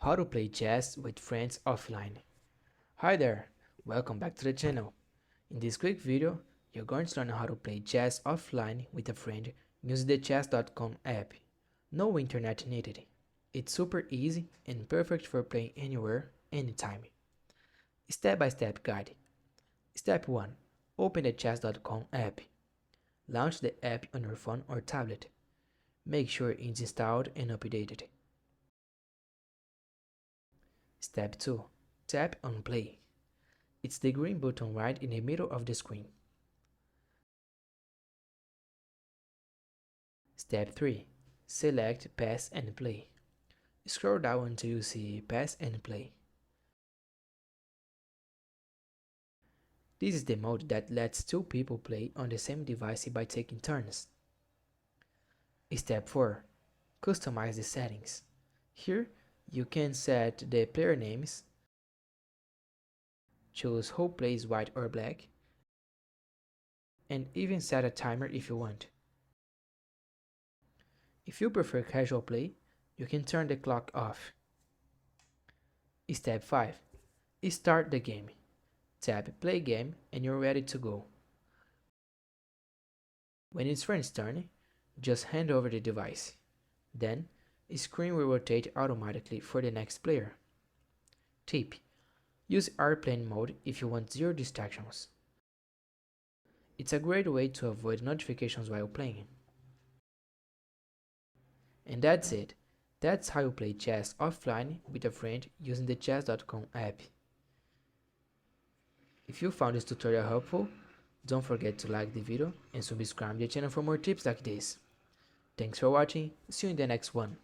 How to play chess with friends offline. Hi there, welcome back to the channel. In this quick video, you're going to learn how to play chess offline with a friend using the chess.com app. No internet needed. It's super easy and perfect for playing anywhere, anytime. Step-by-step guide. Step 1. Open the chess.com app. Launch the app on your phone or tablet. Make sure it's installed and updated. Step 2. Tap on play. It's the green button right in the middle of the screen. Step 3. Select pass and play. Scroll down until you see pass and play. This is the mode that lets two people play on the same device by taking turns. Step 4. Customize the settings. Here, you can set the player names, choose who plays white or black, and even set a timer if you want. If you prefer casual play, you can turn the clock off. Step 5. Start the game. Tap play game and you're ready to go. When it's friend's turn, just hand over the device. Then, the screen will rotate automatically for the next player. Tip: use airplane mode if you want zero distractions. It's a great way to avoid notifications while playing. And that's it. That's how you play chess offline with a friend using the chess.com app. If you found this tutorial helpful, don't forget to like the video and subscribe to the channel for more tips like this. Thanks for watching, see you in the next one.